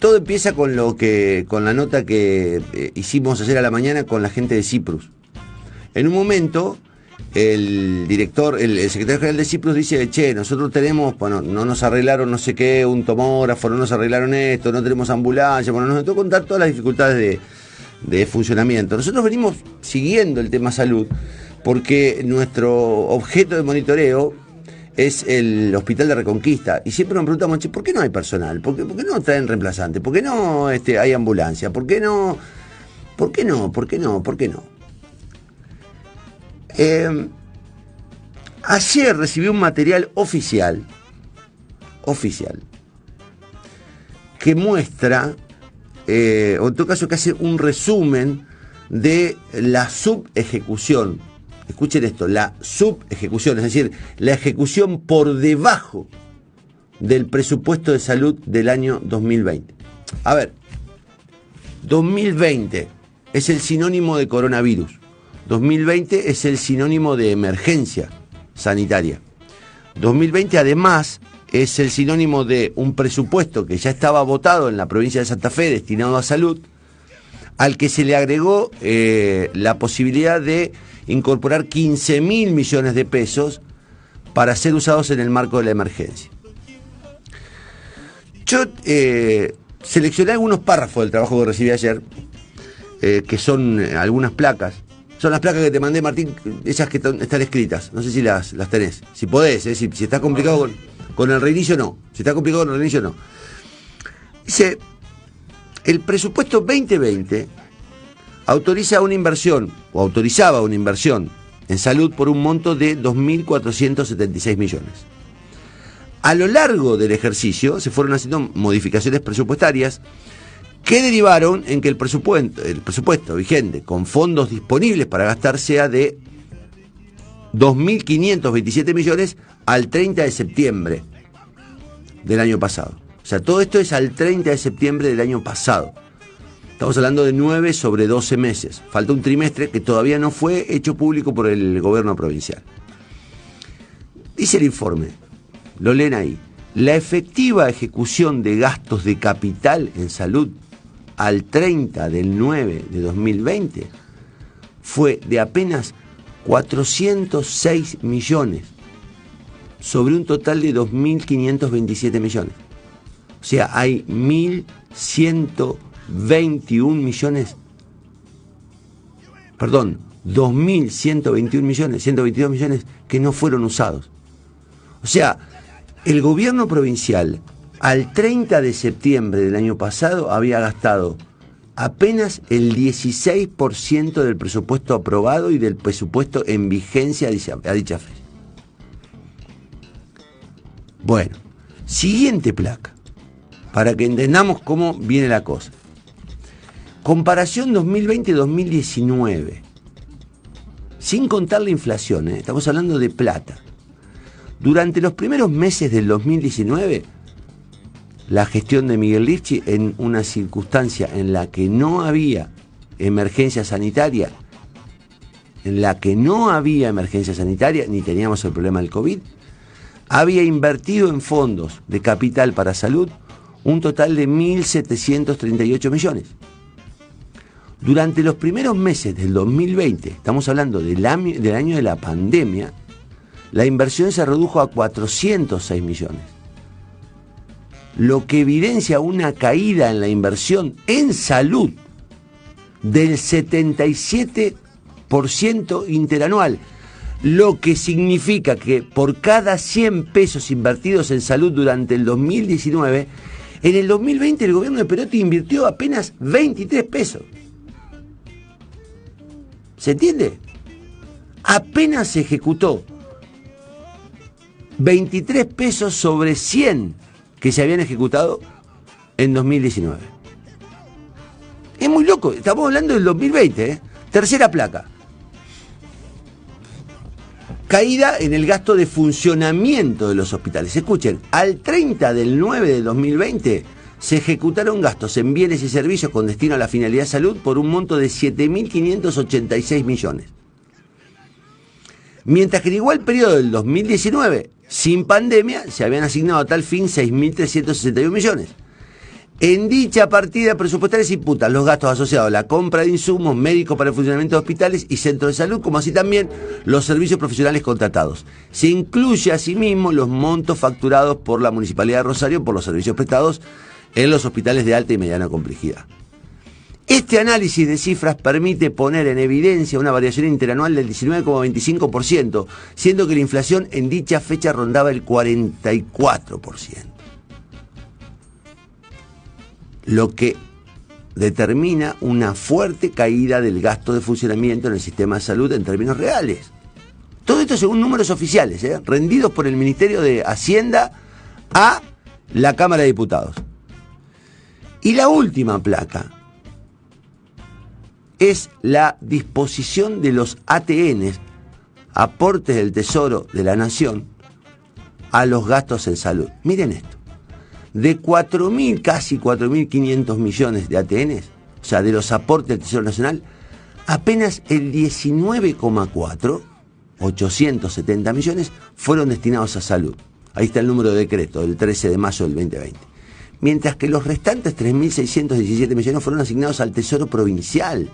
todo empieza con la nota que hicimos ayer a la mañana con la gente de Cyprus. En un momento, el secretario general de Cyprus dice, che, nosotros tenemos, bueno, no nos arreglaron no sé qué, un tomógrafo, no nos arreglaron esto, no tenemos ambulancia, bueno, nos tocó contar todas las dificultades de funcionamiento. Nosotros venimos siguiendo el tema salud porque nuestro objeto de monitoreo es el hospital de Reconquista, y siempre nos preguntamos, che, ¿por qué no hay personal? ¿Por qué no traen reemplazantes? ¿Por qué no hay ambulancia? ¿Por qué no? ¿Por qué no? ¿Por qué no? ¿Por qué no? Ayer recibí un material oficial que muestra, o en todo caso que hace un resumen de la subejecución. Escuchen esto, la subejecución, es decir, la ejecución por debajo del presupuesto de salud del año 2020. A ver, 2020 es el sinónimo de coronavirus. 2020 es el sinónimo de emergencia sanitaria. 2020 además es el sinónimo de un presupuesto que ya estaba votado en la provincia de Santa Fe destinado a salud, al que se le agregó la posibilidad de incorporar 15.000 millones de pesos para ser usados en el marco de la emergencia. Yo seleccioné algunos párrafos del trabajo que recibí ayer, que son algunas placas. Son las placas que te mandé, Martín, esas que están escritas. No sé si las tenés. Si podés, si está complicado con el reinicio, no. Si está complicado con el reinicio, no. Dice, el presupuesto 2020 autorizaba una inversión en salud por un monto de 2.476 millones. A lo largo del ejercicio se fueron haciendo modificaciones presupuestarias que derivaron en que el presupuesto vigente con fondos disponibles para gastar sea de 2.527 millones al 30 de septiembre del año pasado. O sea, todo esto es al 30 de septiembre del año pasado. Estamos hablando de 9 sobre 12 meses. Falta un trimestre que todavía no fue hecho público por el gobierno provincial. Dice el informe, lo leen ahí, la efectiva ejecución de gastos de capital en salud al 30 del 9 de 2020 fue de apenas 406 millones sobre un total de 2.527 millones. O sea, hay 2.121 millones que no fueron usados. O sea, el gobierno provincial al 30 de septiembre del año pasado había gastado apenas el 16% del presupuesto aprobado y del presupuesto en vigencia a dicha fecha. Bueno, siguiente placa, para que entendamos cómo viene la cosa. Comparación 2020-2019. Sin contar la inflación, estamos hablando de plata. Durante los primeros meses del 2019, la gestión de Miguel Lifchi, en una circunstancia en la que no había emergencia sanitaria, ni teníamos el problema del COVID, había invertido en fondos de capital para salud un total de 1.738 millones. Durante los primeros meses del 2020, estamos hablando del año de la pandemia, la inversión se redujo a 406 millones. Lo que evidencia una caída en la inversión en salud del 77% interanual, lo que significa que por cada 100 pesos invertidos en salud durante el 2019, en el 2020 el gobierno de Perotti invirtió apenas 23 pesos. ¿Se entiende? Apenas se ejecutó 23 pesos sobre 100 que se habían ejecutado en 2019. Es muy loco, estamos hablando del 2020, Tercera placa. Caída en el gasto de funcionamiento de los hospitales. Escuchen, al 30 del 9 de 2020 se ejecutaron gastos en bienes y servicios con destino a la finalidad salud por un monto de 7.586 millones. Mientras que en igual periodo del 2019, sin pandemia, se habían asignado a tal fin 6.361 millones. En dicha partida presupuestaria se imputan los gastos asociados a la compra de insumos médicos para el funcionamiento de hospitales y centros de salud, como así también los servicios profesionales contratados. Se incluye asimismo los montos facturados por la Municipalidad de Rosario por los servicios prestados en los hospitales de alta y mediana complejidad. Este análisis de cifras permite poner en evidencia una variación interanual del 19,25%, siendo que la inflación en dicha fecha rondaba el 44%. Lo que determina una fuerte caída del gasto de funcionamiento en el sistema de salud en términos reales. Todo esto según números oficiales, rendidos por el Ministerio de Hacienda a la Cámara de Diputados. Y la última placa es la disposición de los ATNs, aportes del Tesoro de la Nación, a los gastos en salud. Miren esto. De 4.000, casi 4.500 millones de ATNs, o sea, de los aportes del Tesoro Nacional, apenas el 19,4, 870 millones, fueron destinados a salud. Ahí está el número de decreto del 13 de mayo del 2020. Mientras que los restantes 3.617 millones fueron asignados al Tesoro Provincial,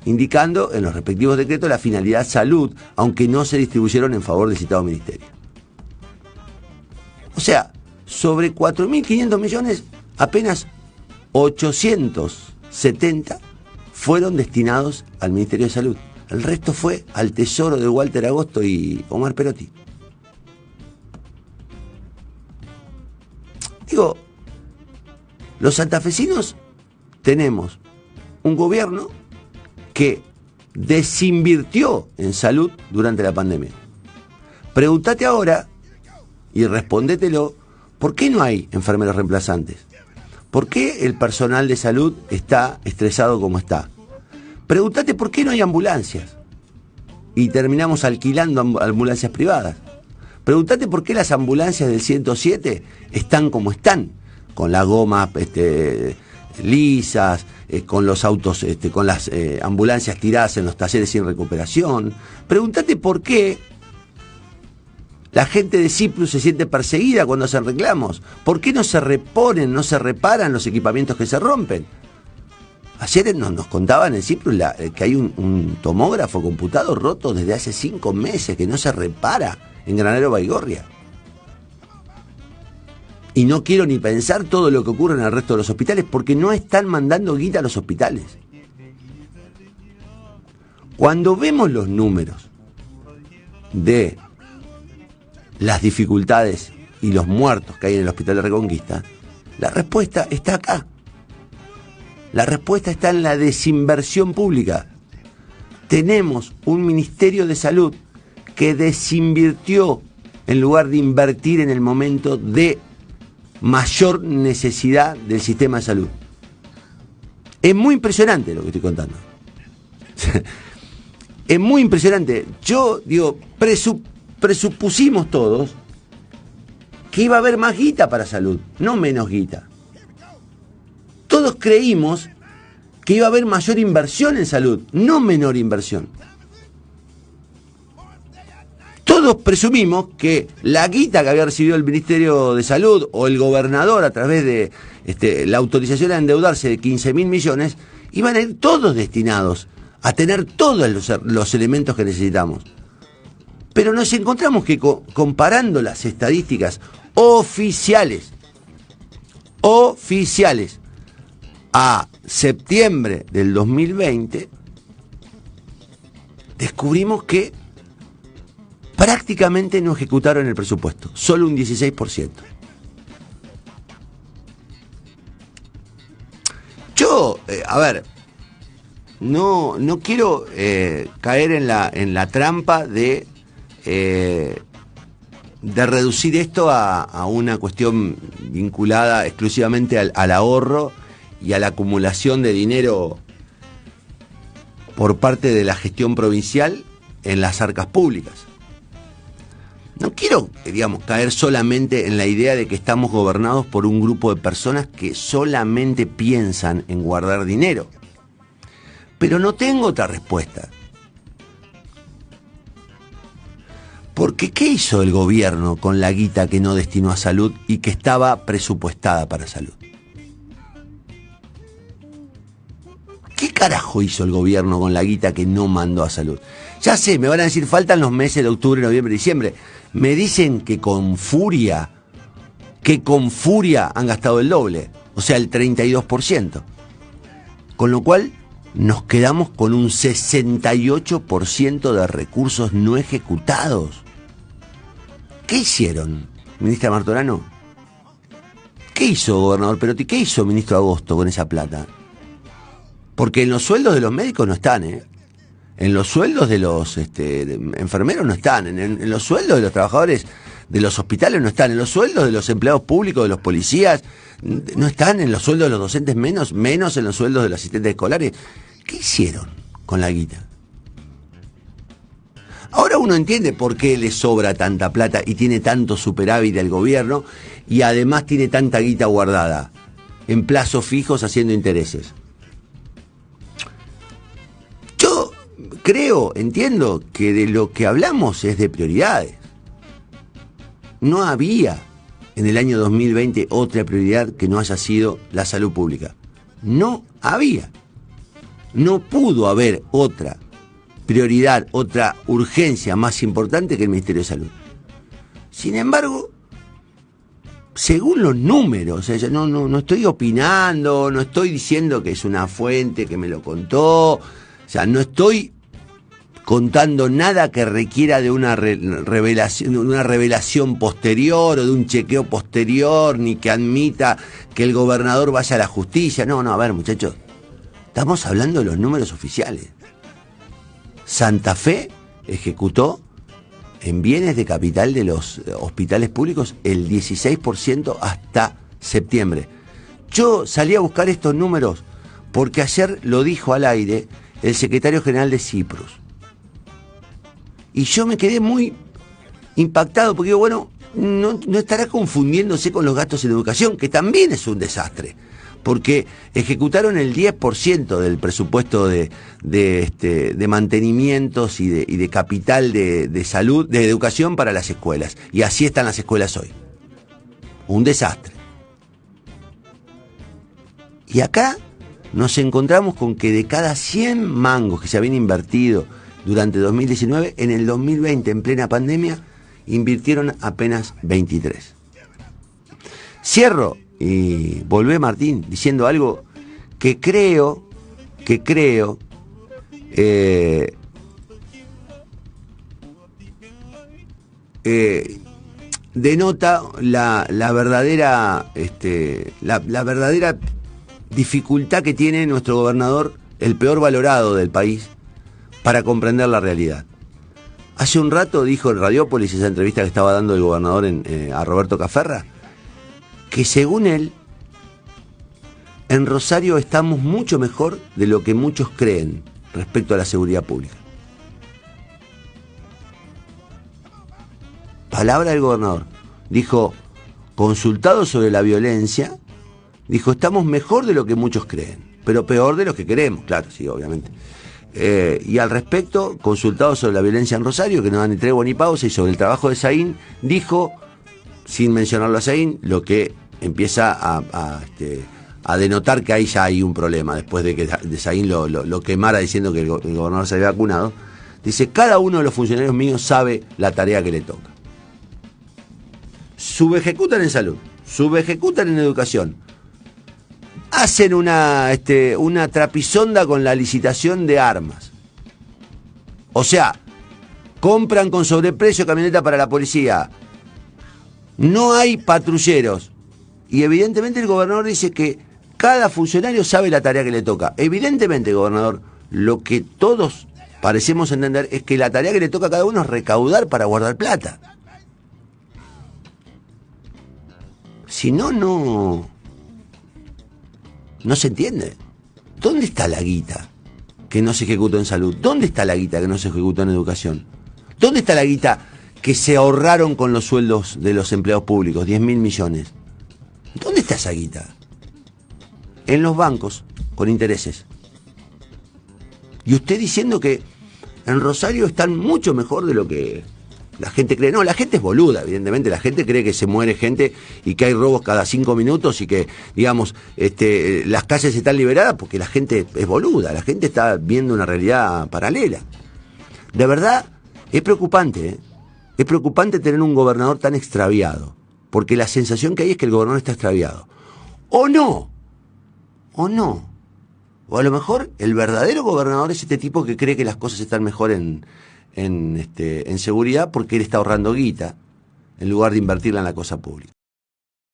indicando en los respectivos decretos la finalidad salud, aunque no se distribuyeron en favor del citado ministerio. O sea, sobre 4.500 millones, apenas 870 fueron destinados al Ministerio de Salud. El resto fue al Tesoro de Walter Agosto y Omar Perotti. Digo, los santafesinos tenemos un gobierno que desinvirtió en salud durante la pandemia. Pregúntate ahora y respondételo. ¿Por qué no hay enfermeros reemplazantes? ¿Por qué el personal de salud está estresado como está? Pregúntate por qué no hay ambulancias y terminamos alquilando ambulancias privadas. Pregúntate por qué las ambulancias del 107 están como están, con la goma lisas, con los autos, con las ambulancias tiradas en los talleres sin recuperación. Pregúntate por qué la gente de Ciprus se siente perseguida cuando hacen reclamos. ¿Por qué no se reponen, no se reparan los equipamientos que se rompen? Ayer nos contaban en Ciprus que hay un tomógrafo computado roto desde hace 5 meses, que no se repara en Granadero Baigorria. Y no quiero ni pensar todo lo que ocurre en el resto de los hospitales, porque no están mandando guita a los hospitales. Cuando vemos los números de las dificultades y los muertos que hay en el Hospital de Reconquista, la respuesta está acá. La respuesta está en la desinversión pública. Tenemos un Ministerio de Salud que desinvirtió en lugar de invertir en el momento de mayor necesidad del sistema de salud. Es muy impresionante lo que estoy contando. Es muy impresionante. Yo digo, presupusimos todos que iba a haber más guita para salud, no menos guita. Todos creímos que iba a haber mayor inversión en salud, no menor inversión. Todos presumimos que la guita que había recibido el Ministerio de Salud o el gobernador a través de la autorización a endeudarse de 15.000 millones, iban a ir todos destinados a tener todos los elementos que necesitamos. Pero nos encontramos que comparando las estadísticas oficiales a septiembre del 2020, descubrimos que prácticamente no ejecutaron el presupuesto, solo un 16%. Yo, no quiero caer en la trampa de reducir esto a una cuestión vinculada exclusivamente al ahorro y a la acumulación de dinero por parte de la gestión provincial en las arcas públicas. No quiero, caer solamente en la idea de que estamos gobernados por un grupo de personas que solamente piensan en guardar dinero. Pero no tengo otra respuesta. Porque ¿qué hizo el gobierno con la guita que no destinó a salud y que estaba presupuestada para salud? carajo hizo el gobierno con la guita que no mandó a salud? Ya sé, me van a decir, faltan los meses de octubre, noviembre, diciembre. Me dicen que con furia han gastado el doble, o sea, el 32%. Con lo cual, nos quedamos con un 68% de recursos no ejecutados. ¿Qué hicieron, ministra Martorano? ¿Qué hizo, gobernador Perotti? ¿Qué hizo, ministro Agosto, con esa plata? Porque en los sueldos de los médicos no están, ¿eh? En los sueldos de los enfermeros no están, en los sueldos de los trabajadores de los hospitales no están, en los sueldos de los empleados públicos, de los policías, no están, en los sueldos de los docentes menos en los sueldos de los asistentes escolares. ¿Qué hicieron con la guita? Ahora uno entiende por qué le sobra tanta plata y tiene tanto superávit el gobierno y además tiene tanta guita guardada en plazos fijos haciendo intereses. Yo entiendo que de lo que hablamos es de prioridades. No había en el año 2020 otra prioridad que no haya sido la salud pública. No había. No pudo haber otra prioridad, otra urgencia más importante que el Ministerio de Salud. Sin embargo, según los números, o sea, no estoy opinando, no estoy diciendo que es una fuente que me lo contó, o sea, no estoy contando nada que requiera de una revelación posterior o de un chequeo posterior, ni que admita que el gobernador vaya a la justicia. No, a ver, muchachos, estamos hablando de los números oficiales. Santa Fe ejecutó en bienes de capital de los hospitales públicos el 16% hasta septiembre. Yo salí a buscar estos números porque ayer lo dijo al aire el secretario general de Ciprus. Y yo me quedé muy impactado porque digo, bueno, no estará confundiéndose con los gastos en educación, que también es un desastre, porque ejecutaron el 10% del presupuesto de mantenimientos y de capital de salud, de educación para las escuelas. Y así están las escuelas hoy. Un desastre. Y acá nos encontramos con que de cada 100 mangos que se habían invertido durante 2019, en el 2020, en plena pandemia, invirtieron apenas 23. Cierro y volvé, Martín, diciendo algo que creo denota la verdadera dificultad que tiene nuestro gobernador, el peor valorado del país, para comprender la realidad. Hace un rato dijo en Radiópolis, esa entrevista que estaba dando el gobernador a Roberto Caferra, que según él, en Rosario estamos mucho mejor de lo que muchos creen respecto a la seguridad pública. Palabra del gobernador. Dijo, consultado sobre la violencia, dijo, estamos mejor de lo que muchos creen, pero peor de lo que queremos, claro, sí, obviamente. Y al respecto, consultado sobre la violencia en Rosario, que no da ni tregua ni pausa, y sobre el trabajo de Saín, dijo, sin mencionarlo a Saín, lo que empieza a denotar que ahí ya hay un problema, después de que de Saín lo quemara diciendo que el gobernador se había vacunado. Dice, cada uno de los funcionarios míos sabe la tarea que le toca. Subejecutan en salud, subejecutan en educación, hacen una trapisonda con la licitación de armas. O sea, compran con sobreprecio camioneta para la policía. No hay patrulleros. Y evidentemente el gobernador dice que cada funcionario sabe la tarea que le toca. Evidentemente, gobernador, lo que todos parecemos entender es que la tarea que le toca a cada uno es recaudar para guardar plata. Si no se entiende. ¿Dónde está la guita que no se ejecutó en salud? ¿Dónde está la guita que no se ejecutó en educación? ¿Dónde está la guita que se ahorraron con los sueldos de los empleados públicos? 10.000 millones. ¿Dónde está esa guita? En los bancos, con intereses. Y usted diciendo que en Rosario están mucho mejor de lo que La gente cree, no, la gente es boluda, evidentemente, la gente cree que se muere gente y que hay robos cada 5 minutos y que, digamos, las calles están liberadas porque la gente es boluda, la gente está viendo una realidad paralela. De verdad, es preocupante, ¿eh? Es preocupante tener un gobernador tan extraviado, porque la sensación que hay es que el gobernador está extraviado. O no, o a lo mejor el verdadero gobernador es este tipo que cree que las cosas están mejor en seguridad porque él está ahorrando guita en lugar de invertirla en la cosa pública.